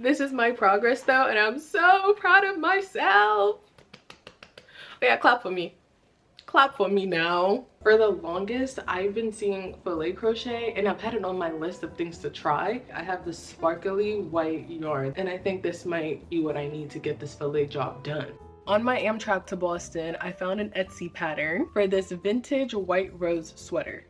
This is my progress though, and I'm so proud of myself. Yeah, clap for me. Clap for me now. For the longest, I've been seeing filet crochet, and I've had it on my list of things to try. I have this sparkly white yarn, and I think this might be what I need to get this filet job done. On my Amtrak to Boston, I found an Etsy pattern for this vintage white rose sweater.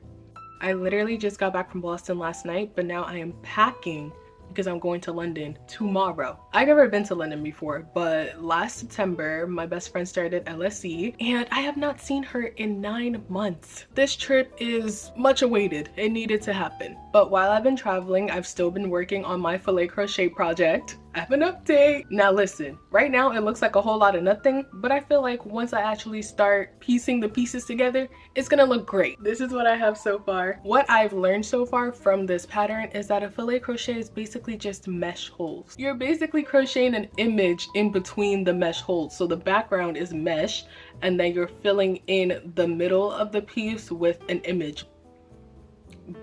I literally just got back from Boston last night, but now I am packing because I'm going to London tomorrow. I've never been to London before, but last September, my best friend started LSE, and I have not seen her in 9 months. This trip is much awaited. It needed to happen. But while I've been traveling, I've still been working on my filet crochet project. I have an update. Now listen, right now it looks like a whole lot of nothing, but I feel like once I actually start piecing the pieces together, it's gonna look great. This is what I have so far. What I've learned so far from this pattern is that a filet crochet is basically just mesh holes. You're basically crocheting an image in between the mesh holes. So the background is mesh, and then you're filling in the middle of the piece with an image.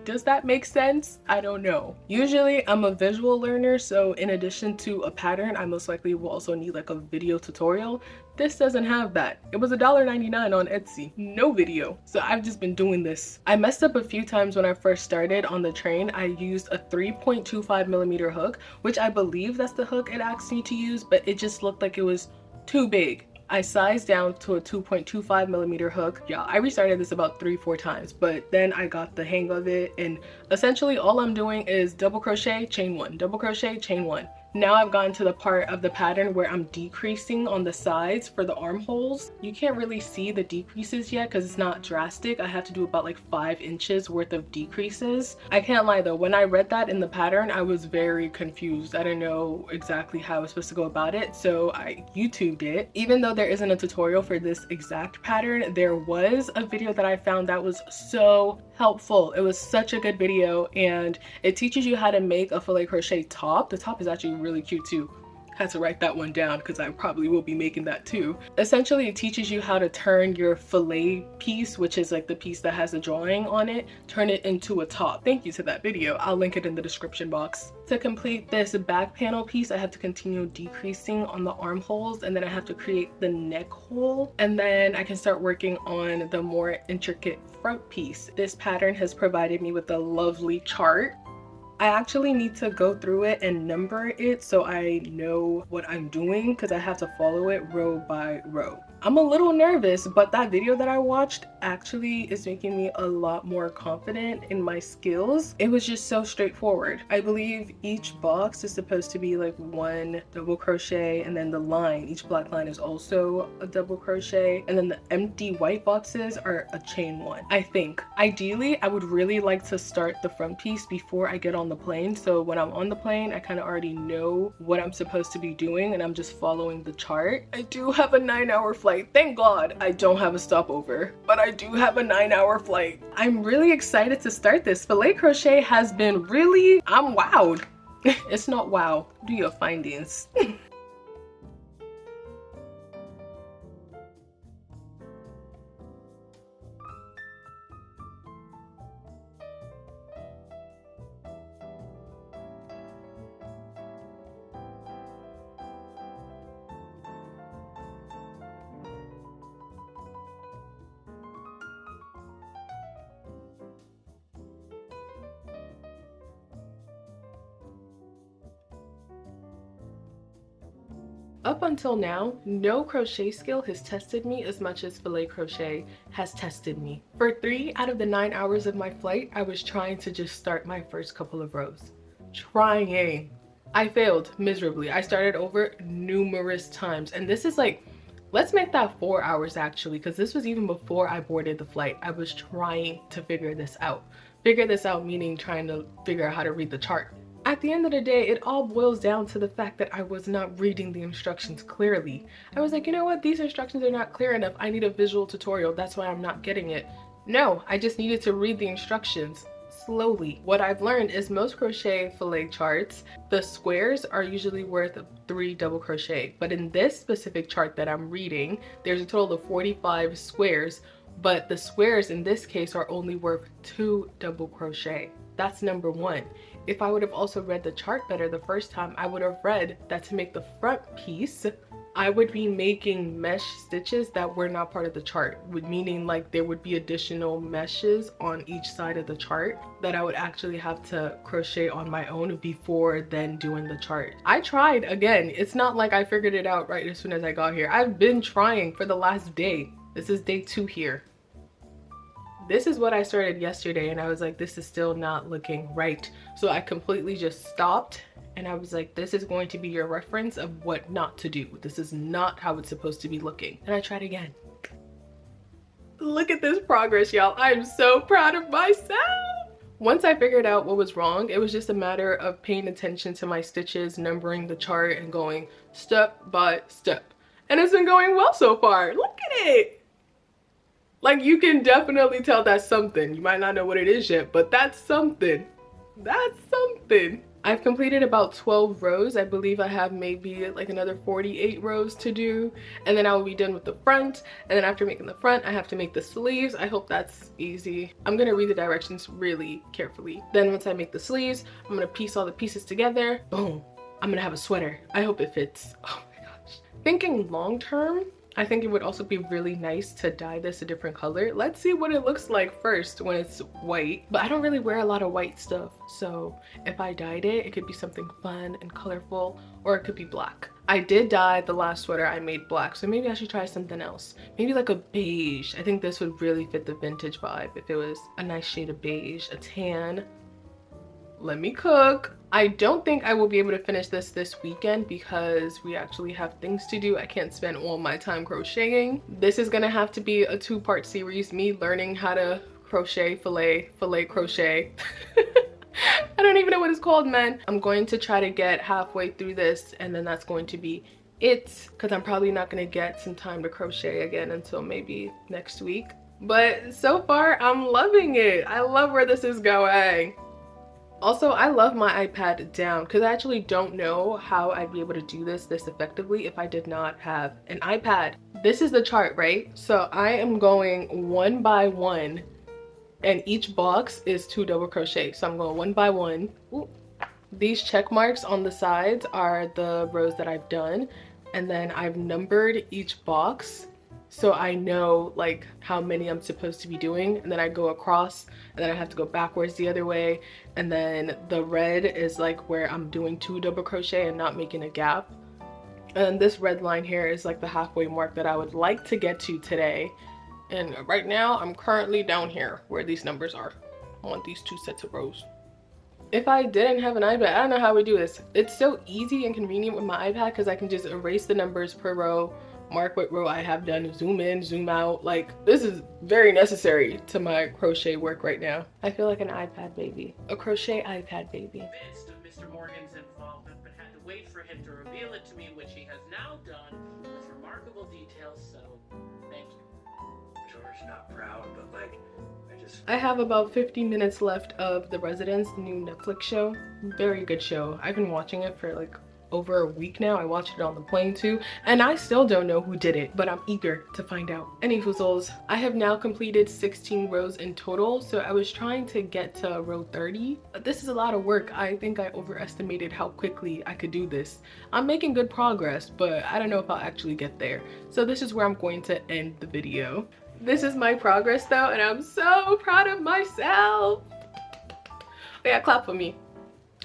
Does that make sense? I don't know. Usually I'm a visual learner, so in addition to a pattern, I most likely will also need like a video tutorial. This doesn't have that. It was $1.99 on Etsy, no video. So I've just been doing this. I messed up a few times when I first started on the train. I used a 3.25mm hook, which I believe that's the hook it asked me to use, but it just looked like it was too big. I sized down to a 2.25mm hook. Yeah, I restarted this about 3-4 times, but then I got the hang of it, and essentially all I'm doing is double crochet, chain one, double crochet, chain one. Now I've gotten to the part of the pattern where I'm decreasing on the sides for the armholes. You can't really see the decreases yet because it's not drastic. I have to do about like 5 inches worth of decreases. I can't lie though, when I read that in the pattern, I was very confused. I didn't know exactly how I was supposed to go about it, so I YouTubed it. Even though there isn't a tutorial for this exact pattern, there was a video that I found that was so helpful. It was such a good video, and it teaches you how to make a filet crochet top. The top is actually really cute too. Had to write that one down because I probably will be making that too. Essentially, it teaches you how to turn your filet piece, which is like the piece that has a drawing on it, turn it into a top. Thank you to that video. I'll link it in the description box. To complete this back panel piece, I have to continue decreasing on the armholes, and then I have to create the neck hole, and then I can start working on the more intricate front piece. This pattern has provided me with a lovely chart. I actually need to go through it and number it so I know what I'm doing, because I have to follow it row by row. I'm a little nervous, but that video that I watched actually is making me a lot more confident in my skills. It was just so straightforward. I believe each box is supposed to be like 1 double crochet, and then the line, each black line is also a double crochet, and then the empty white boxes are a chain one, I think. Ideally, I would really like to start the front piece before I get on the plane, so when I'm on the plane, I kind of already know what I'm supposed to be doing, and I'm just following the chart. I do have a 9-hour flight. Thank God I don't have a stopover, but I do have a 9-hour flight. I'm really excited to start this. Filet crochet has been really, I'm wowed. It's not wow. Do your findings. Up until now, no crochet skill has tested me as much as filet crochet has tested me. For 3 out of the 9 hours of my flight, I was trying to just start my first couple of rows. Trying. I failed miserably. I started over numerous times, and this is like, let's make that 4 hours actually, because this was even before I boarded the flight. I was trying to figure this out. Figure this out meaning trying to figure out how to read the chart. At the end of the day, it all boils down to the fact that I was not reading the instructions clearly. I was like, you know what? These instructions are not clear enough. I need a visual tutorial. That's why I'm not getting it. No, I just needed to read the instructions slowly. What I've learned is most crochet fillet charts, the squares are usually worth 3 double crochet. But in this specific chart that I'm reading, there's a total of 45 squares, but the squares in this case are only worth 2 double crochet. That's number 1. if I would have also read the chart better the first time, I would have read that to make the front piece, I would be making mesh stitches that were not part of the chart, meaning like there would be additional meshes on each side of the chart that I would actually have to crochet on my own before then doing the chart. I tried again. It's not like I figured it out right as soon as I got here. I've been trying for the last day. This is day 2 here. This is what I started yesterday and I was like, this is still not looking right. So I completely just stopped and I was like, this is going to be your reference of what not to do. This is not how it's supposed to be looking. And I tried again. Look at this progress, y'all. I'm so proud of myself. Once I figured out what was wrong, it was just a matter of paying attention to my stitches, numbering the chart and going step by step. And it's been going well so far. Look at it. Like, you can definitely tell that's something. You might not know what it is yet, but that's something. That's something. I've completed about 12 rows. I believe I have maybe like another 48 rows to do. And then I will be done with the front. And then after making the front, I have to make the sleeves. I hope that's easy. I'm gonna read the directions really carefully. Then once I make the sleeves, I'm gonna piece all the pieces together. Boom. I'm gonna have a sweater. I hope it fits. Oh my gosh. Thinking long term, I think it would also be really nice to dye this a different color. Let's see what it looks like first when it's white. But I don't really wear a lot of white stuff. So if I dyed it, it could be something fun and colorful, or it could be black. I did dye the last sweater I made black, so maybe I should try something else. Maybe like a beige. I think this would really fit the vintage vibe if it was a nice shade of beige, a tan. Let me cook. I don't think I will be able to finish this weekend because we actually have things to do. I can't spend all my time crocheting. This is gonna have to be a 2-part series, me learning how to crochet, filet crochet. I don't even know what it's called, man. I'm going to try to get halfway through this and then that's going to be it, because I'm probably not gonna get some time to crochet again until maybe next week. But so far, I'm loving it. I love where this is going. Also, I love my iPad down because I actually don't know how I'd be able to do this effectively if I did not have an iPad. This is the chart, right? So I am going 1 by 1 and each box is 2 double crochet. So I'm going 1 by 1. Ooh. These check marks on the sides are the rows that I've done, and then I've numbered each box so I know like how many I'm supposed to be doing, and then I go across and then I have to go backwards the other way, and then the red is like where I'm doing 2 double crochet and not making a gap, and this red line here is like the halfway mark that I would like to get to today. And right now I'm currently down here where these numbers are on these 2 sets of rows. If I didn't have an iPad, I don't know how we do this. It's so easy and convenient with my iPad because I can just erase the numbers per row, mark what row I have done, zoom in, zoom out. Like, this is very necessary to my crochet work right now. I feel like an iPad baby. A crochet iPad baby. Midst of Mr. Morgan's involvement, but had to wait for him to reveal it to me, which he has now done with remarkable detail, so thank you. George, not proud, but like, I have about 50 minutes left of The Residence, the new Netflix show. Very good show. I've been watching it for like over a week now. I watched it on the plane too, and I still don't know who did it, but I'm eager to find out. Any foozles, I have now completed 16 rows in total, so I was trying to get to row 30. But this is a lot of work. I think I overestimated how quickly I could do this. I'm making good progress, but I don't know if I'll actually get there. So this is where I'm going to end the video. This is my progress though, and I'm so proud of myself. Oh yeah, clap for me.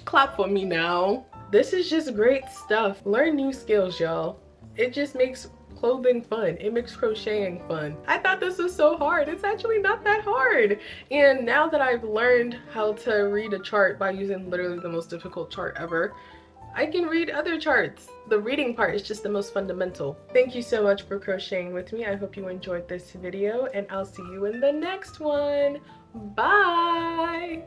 Clap for me now. This is just great stuff. Learn new skills, y'all. It just makes clothing fun. It makes crocheting fun. I thought this was so hard. It's actually not that hard. And now that I've learned how to read a chart by using literally the most difficult chart ever, I can read other charts. The reading part is just the most fundamental. Thank you so much for crocheting with me. I hope you enjoyed this video, and I'll see you in the next one. Bye!